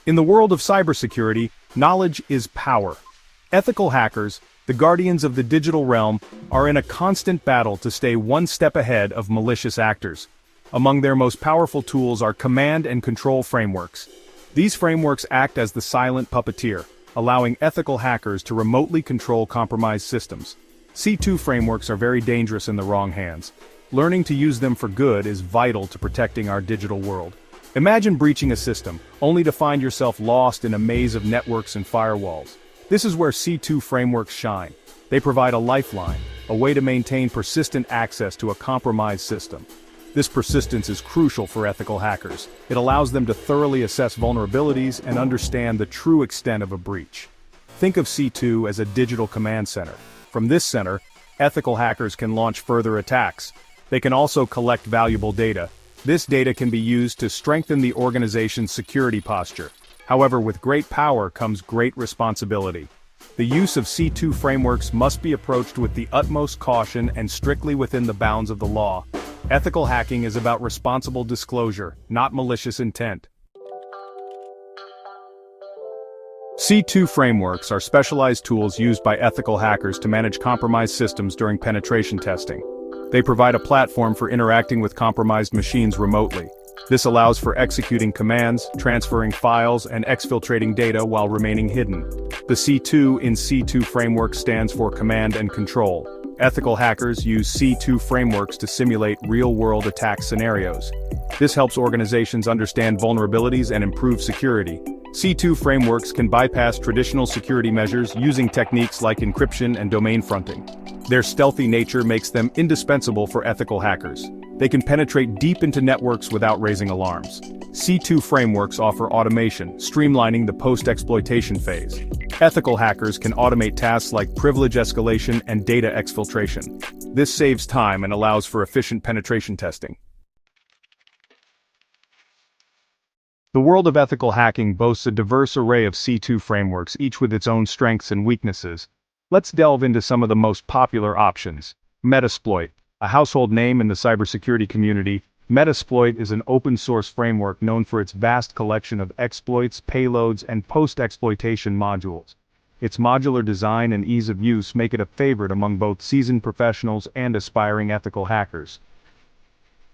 In the world of cybersecurity, knowledge is power. Ethical hackers, the guardians of the digital realm, are in a constant battle to stay one step ahead of malicious actors. Among their most powerful tools are command and control frameworks. These frameworks act as the silent puppeteer, allowing ethical hackers to remotely control compromised systems. C2 frameworks are very dangerous in the wrong hands. Learning to use them for good is vital to protecting our digital world. Imagine breaching a system, only to find yourself lost in a maze of networks and firewalls. This is where C2 frameworks shine. They provide a lifeline, a way to maintain persistent access to a compromised system. This persistence is crucial for ethical hackers. It allows them to thoroughly assess vulnerabilities and understand the true extent of a breach. Think of C2 as a digital command center. From this center, ethical hackers can launch further attacks. They can also collect valuable data. This data can be used to strengthen the organization's security posture. However, with great power comes great responsibility. The use of C2 frameworks must be approached with the utmost caution and strictly within the bounds of the law. Ethical hacking is about responsible disclosure, not malicious intent. C2 frameworks are specialized tools used by ethical hackers to manage compromised systems during penetration testing. They provide a platform for interacting with compromised machines remotely. This allows for executing commands, transferring files, and exfiltrating data while remaining hidden. The C2 in C2 framework stands for command and control. Ethical hackers use C2 frameworks to simulate real-world attack scenarios. This helps organizations understand vulnerabilities and improve security. C2 frameworks can bypass traditional security measures using techniques like encryption and domain fronting. Their stealthy nature makes them indispensable for ethical hackers. They can penetrate deep into networks without raising alarms. C2 frameworks offer automation, streamlining the post-exploitation phase. Ethical hackers can automate tasks like privilege escalation and data exfiltration. This saves time and allows for efficient penetration testing. The world of ethical hacking boasts a diverse array of C2 frameworks, each with its own strengths and weaknesses. Let's delve into some of the most popular options. Metasploit. A household name in the cybersecurity community, Metasploit is an open-source framework known for its vast collection of exploits, payloads, and post-exploitation modules. Its modular design and ease of use make it a favorite among both seasoned professionals and aspiring ethical hackers.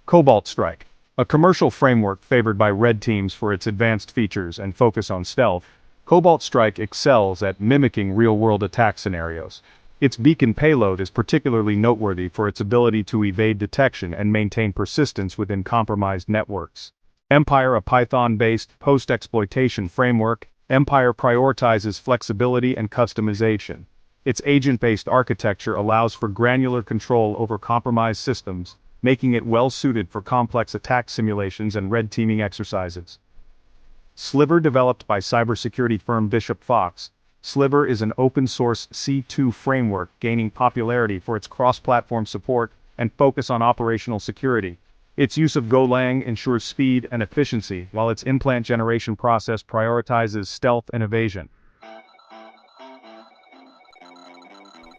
Cobalt Strike. A commercial framework favored by red teams for its advanced features and focus on stealth, Cobalt Strike excels at mimicking real-world attack scenarios. Its beacon payload is particularly noteworthy for its ability to evade detection and maintain persistence within compromised networks. Empire, a Python-based post-exploitation framework, Empire prioritizes flexibility and customization. Its agent-based architecture allows for granular control over compromised systems, making it well-suited for complex attack simulations and red teaming exercises. Sliver, developed by cybersecurity firm Bishop Fox. Sliver is an open-source C2 framework gaining popularity for its cross-platform support and focus on operational security. Its use of Golang ensures speed and efficiency, while its implant generation process prioritizes stealth and evasion.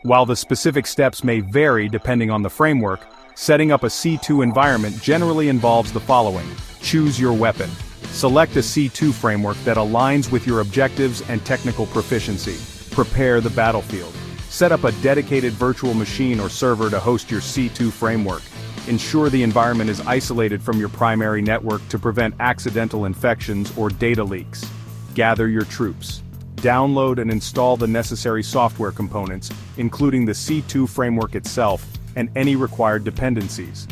While the specific steps may vary depending on the framework, setting up a C2 environment generally involves the following. Choose your weapon. Select a C2 framework that aligns with your objectives and technical proficiency. Prepare the battlefield. Set up a dedicated virtual machine or server to host your C2 framework. Ensure the environment is isolated from your primary network to prevent accidental infections or data leaks. Gather your troops. Download and install the necessary software components, including the C2 framework itself and any required dependencies.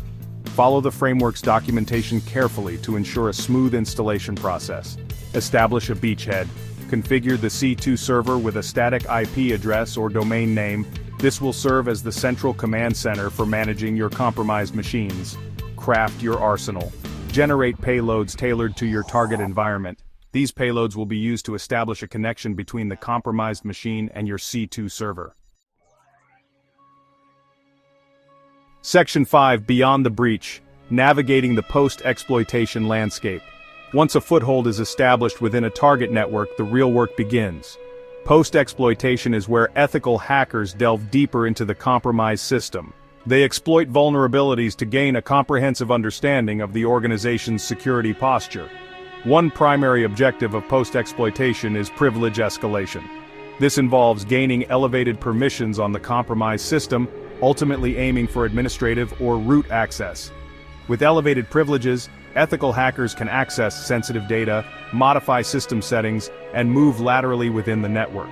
Follow the framework's documentation carefully to ensure a smooth installation process. Establish a beachhead. Configure the C2 server with a static IP address or domain name. This will serve as the central command center for managing your compromised machines. Craft your arsenal. Generate payloads tailored to your target environment. These payloads will be used to establish a connection between the compromised machine and your C2 server. Section 5. Beyond the breach. Navigating the post-exploitation landscape. Once a foothold is established within a target network, the real work begins. Post-exploitation is where ethical hackers delve deeper into the compromised system. They exploit vulnerabilities to gain a comprehensive understanding of the organization's security posture. One primary objective of post-exploitation is privilege escalation. This involves gaining elevated permissions on the compromised system, ultimately aiming for administrative or root access. With elevated privileges, ethical hackers can access sensitive data, modify system settings, and move laterally within the network.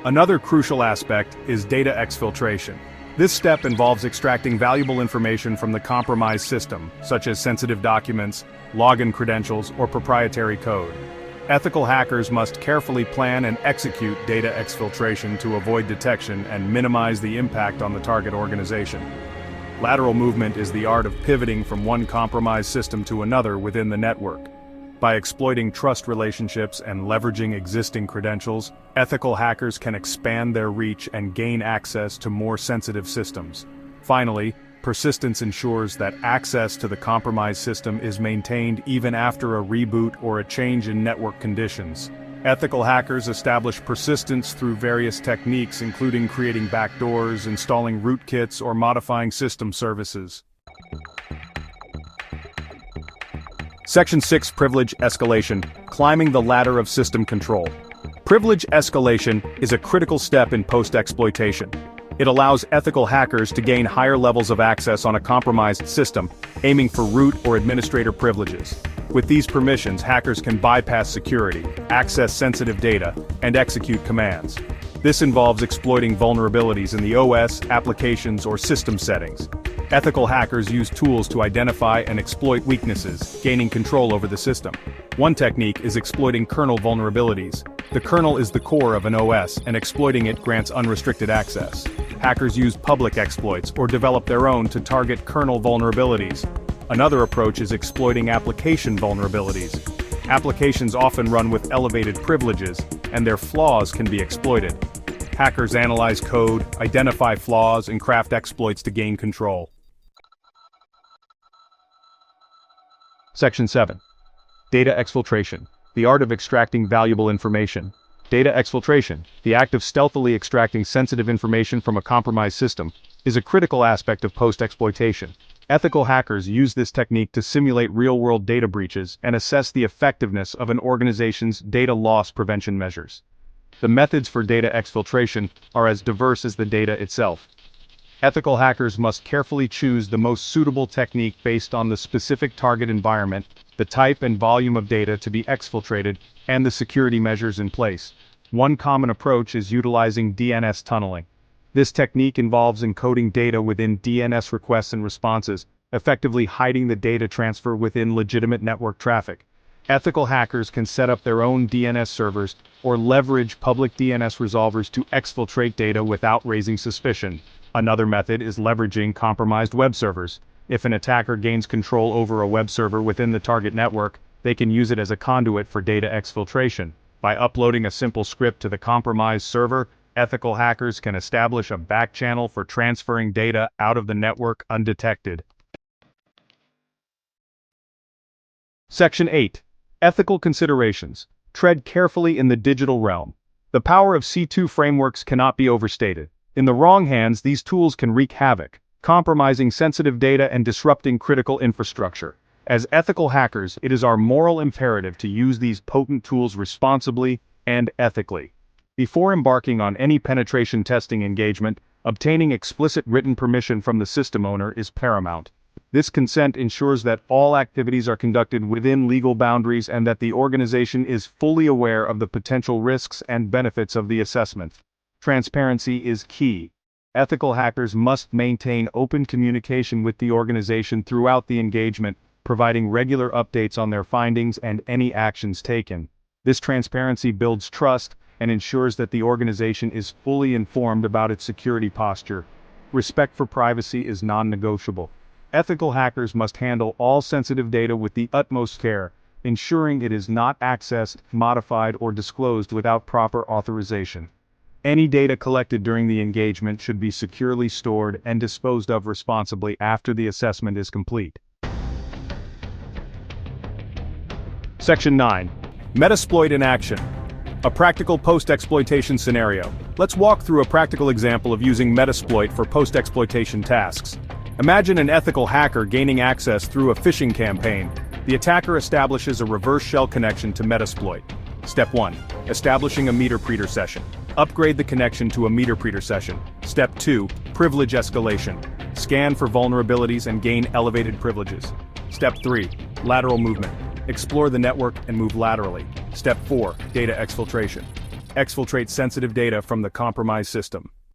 Another crucial aspect is data exfiltration. This step involves extracting valuable information from the compromised system, such as sensitive documents, login credentials, or proprietary code. Ethical hackers must carefully plan and execute data exfiltration to avoid detection and minimize the impact on the target organization. Lateral movement is the art of pivoting from one compromised system to another within the network. By exploiting trust relationships and leveraging existing credentials, ethical hackers can expand their reach and gain access to more sensitive systems. Finally, persistence ensures that access to the compromised system is maintained even after a reboot or a change in network conditions. Ethical hackers establish persistence through various techniques, including creating backdoors, installing rootkits, or modifying system services. Section 6. Privilege Escalation. Climbing the ladder of system control. Privilege escalation is a critical step in post-exploitation. It allows ethical hackers to gain higher levels of access on a compromised system, aiming for root or administrator privileges. With these permissions, hackers can bypass security, access sensitive data, and execute commands. This involves exploiting vulnerabilities in the OS, applications, or system settings. Ethical hackers use tools to identify and exploit weaknesses, gaining control over the system. One technique is exploiting kernel vulnerabilities. The kernel is the core of an OS, and exploiting it grants unrestricted access. Hackers use public exploits or develop their own to target kernel vulnerabilities. Another approach is exploiting application vulnerabilities. Applications often run with elevated privileges, and their flaws can be exploited. Hackers analyze code, identify flaws, and craft exploits to gain control. Section 7. Data exfiltration. The art of extracting valuable information. Data exfiltration, the act of stealthily extracting sensitive information from a compromised system, is a critical aspect of post-exploitation. Ethical hackers use this technique to simulate real-world data breaches and assess the effectiveness of an organization's data loss prevention measures. The methods for data exfiltration are as diverse as the data itself. Ethical hackers must carefully choose the most suitable technique based on the specific target environment, the type and volume of data to be exfiltrated, and the security measures in place. One common approach is utilizing DNS tunneling. This technique involves encoding data within DNS requests and responses, effectively hiding the data transfer within legitimate network traffic. Ethical hackers can set up their own DNS servers or leverage public DNS resolvers to exfiltrate data without raising suspicion. Another method is leveraging compromised web servers. If an attacker gains control over a web server within the target network, they can use it as a conduit for data exfiltration. By uploading a simple script to the compromised server, ethical hackers can establish a backchannel for transferring data out of the network undetected. Section 8. Ethical considerations. Tread carefully in the digital realm. The power of C2 frameworks cannot be overstated. In the wrong hands, these tools can wreak havoc, compromising sensitive data and disrupting critical infrastructure. As ethical hackers, it is our moral imperative to use these potent tools responsibly and ethically. Before embarking on any penetration testing engagement, obtaining explicit written permission from the system owner is paramount. This consent ensures that all activities are conducted within legal boundaries and that the organization is fully aware of the potential risks and benefits of the assessment. Transparency is key. Ethical hackers must maintain open communication with the organization throughout the engagement, providing regular updates on their findings and any actions taken. This transparency builds trust and ensures that the organization is fully informed about its security posture. Respect for privacy is non-negotiable. Ethical hackers must handle all sensitive data with the utmost care, ensuring it is not accessed, modified, or disclosed without proper authorization. Any data collected during the engagement should be securely stored and disposed of responsibly after the assessment is complete. Section 9. Metasploit in action. A practical post-exploitation scenario. Let's walk through a practical example of using Metasploit for post-exploitation tasks. Imagine an ethical hacker gaining access through a phishing campaign. The attacker establishes a reverse shell connection to Metasploit. Step 1. Establishing a meter-preter session. Upgrade the connection to a meter-preter session. Step 2. Privilege escalation. Scan for vulnerabilities and gain elevated privileges. Step 3. Lateral movement. Explore the network and move laterally. Step 4. Data exfiltration. Exfiltrate sensitive data from the compromised system.